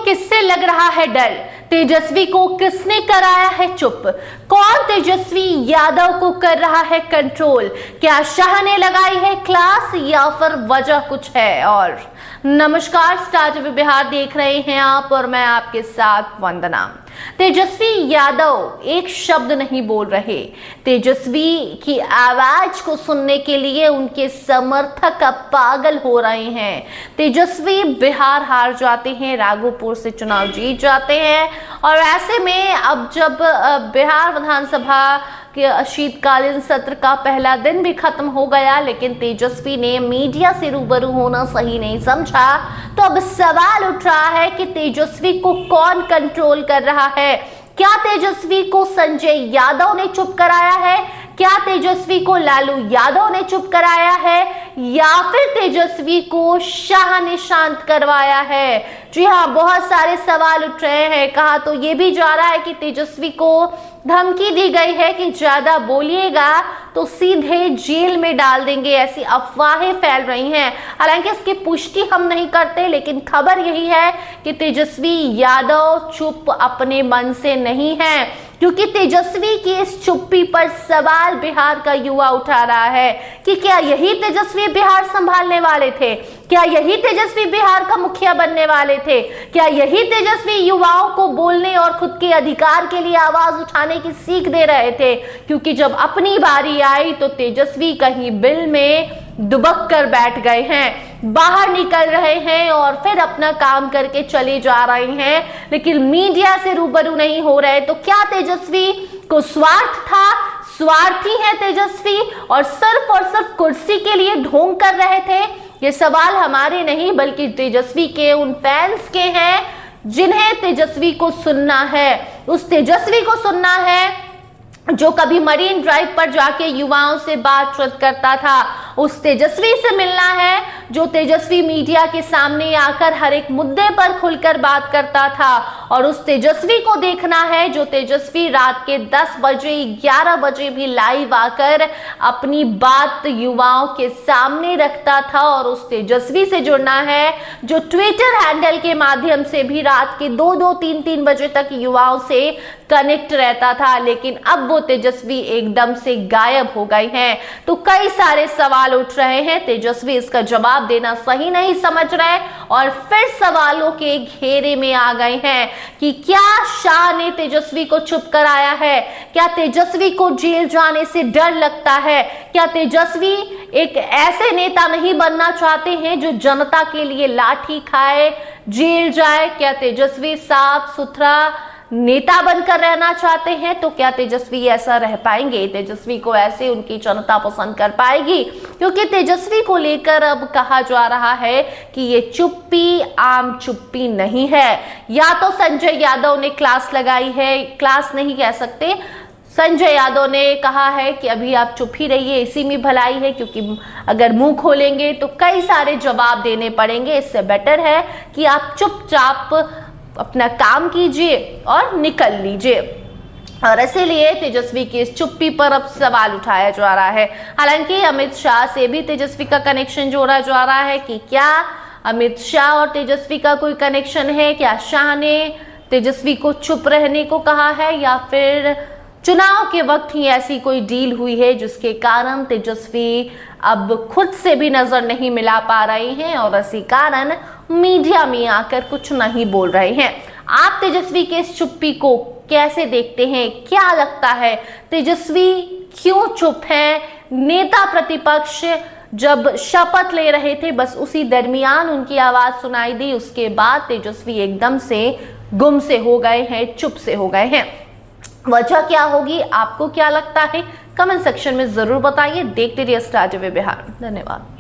किससे लग रहा है डर? तेजस्वी को किसने कराया है चुप? कौन तेजस्वी यादव को कर रहा है कंट्रोल? क्या शाह ने लगाई है क्लास या फिर वजह कुछ है और? नमस्कार, स्टार टीवी बिहार देख रहे हैं आप और मैं आपके साथ वंदना। तेजस्वी यादव एक शब्द नहीं बोल रहे। तेजस्वी की आवाज को सुनने के लिए उनके समर्थक अब पागल हो रहे हैं। तेजस्वी बिहार हार जाते हैं, राघोपुर से चुनाव जीत जाते हैं और ऐसे में अब जब बिहार विधानसभा के शीतकालीन सत्र का पहला दिन भी खत्म हो गया, लेकिन तेजस्वी ने मीडिया से रूबरू होना सही नहीं समझा, तो अब सवाल उठ रहा है कि तेजस्वी को कौन कंट्रोल कर रहा है? क्या तेजस्वी को संजय यादव ने चुप कराया है? क्या तेजस्वी को लालू यादव ने चुप कराया है या फिर तेजस्वी को शाह ने शांत करवाया है? जी हाँ, बहुत सारे सवाल उठ रहे हैं। कहा तो ये भी जा रहा है कि तेजस्वी को धमकी दी गई है कि ज्यादा बोलिएगा तो सीधे जेल में डाल देंगे, ऐसी अफवाहें फैल रही हैं। हालांकि इसकी पुष्टि हम नहीं करते, लेकिन खबर यही है कि तेजस्वी यादव चुप अपने मन से नहीं है, क्योंकि तेजस्वी की इस चुप्पी पर सवाल बिहार का युवा उठा रहा है कि क्या यही तेजस्वी बिहार संभालने वाले थे? क्या यही तेजस्वी बिहार का मुखिया बनने वाले थे? क्या यही तेजस्वी युवाओं को बोलने और खुद के अधिकार के लिए आवाज उठाने की सीख दे रहे थे? क्योंकि जब अपनी बारी आई तो तेजस्वी कहीं बिल में दुबक कर बैठ गए हैं, बाहर निकल रहे हैं और फिर अपना काम करके चले जा रहे हैं, लेकिन मीडिया से रूबरू नहीं हो रहे। तो क्या तेजस्वी को स्वार्थ था? स्वार्थी है तेजस्वी और सिर्फ कुर्सी के लिए ढोंग कर रहे थे? ये सवाल हमारे नहीं बल्कि तेजस्वी के उन फैंस के हैं जिन्हें तेजस्वी को सुनना है। उस तेजस्वी को सुनना है जो कभी मरीन ड्राइव पर जाके युवाओं से बातचीत करता था। उस तेजस्वी से मिलना है जो तेजस्वी मीडिया के सामने आकर हर एक मुद्दे पर खुलकर बात करता था, और उस तेजस्वी को देखना है जो तेजस्वी रात के 10 बजे 11 बजे भी लाइव आकर अपनी बात युवाओं के सामने रखता था। और उस तेजस्वी से जुड़ना है जो ट्विटर हैंडल के माध्यम से भी रात के 2-2 3-3 बजे तक युवाओं से कनेक्ट रहता था, लेकिन अब वो तेजस्वी एकदम से गायब हो गए हैं। तो कई सारे सवाल उठ रहे हैं, तेजस्वी इसका जवाब देना सही नहीं समझ रहे और फिर सवालों के घेरे में आ गए हैं कि क्या शाह ने तेजस्वी को चुप कराया है? क्या तेजस्वी को जेल जाने से डर लगता है? क्या तेजस्वी एक ऐसे नेता नहीं बनना चाहते हैं जो जनता के लिए लाठी खाए, जेल जाए? क्या तेजस्वी साफ सुथरा नेता बनकर रहना चाहते हैं? तो क्या तेजस्वी ऐसा रह पाएंगे? तेजस्वी को ऐसे उनकी जनता पसंद कर पाएगी? क्योंकि तेजस्वी को लेकर अब कहा जा रहा है कि ये चुप्पी आम चुप्पी नहीं है। या तो संजय यादव ने क्लास लगाई है, क्लास नहीं कह सकते, संजय यादव ने कहा है कि अभी आप चुप ही रहिए, इसी में भलाई है, क्योंकि अगर मुंह खोलेंगे तो कई सारे जवाब देने पड़ेंगे। इससे बेटर है कि आप चुपचाप अपना काम कीजिए और निकल लीजिए। और इसीलिए तेजस्वी की इस चुप्पी पर अब सवाल उठाया जा रहा है। हालांकि अमित शाह से भी तेजस्वी का कनेक्शन जोड़ा जा रहा है कि क्या अमित शाह और तेजस्वी का कोई कनेक्शन है? क्या शाह ने तेजस्वी को चुप रहने को कहा है या फिर चुनाव के वक्त ही ऐसी कोई डील हुई है जिसके कारण तेजस्वी अब खुद से भी नजर नहीं मिला पा रहे हैं और इसी कारण मीडिया में आकर कुछ नहीं बोल रहे हैं। आप तेजस्वी के इस चुप्पी को कैसे देखते हैं? क्या लगता है तेजस्वी क्यों चुप है? नेता प्रतिपक्ष जब शपथ ले रहे थे बस उसी दरमियान उनकी आवाज सुनाई दी, उसके बाद तेजस्वी एकदम से गुम से हो गए हैं, चुप से हो गए हैं। वजह क्या होगी? आपको क्या लगता है? कमेंट सेक्शन में जरूर बताइए। देखते रहिए स्टार टीवी बिहार। धन्यवाद।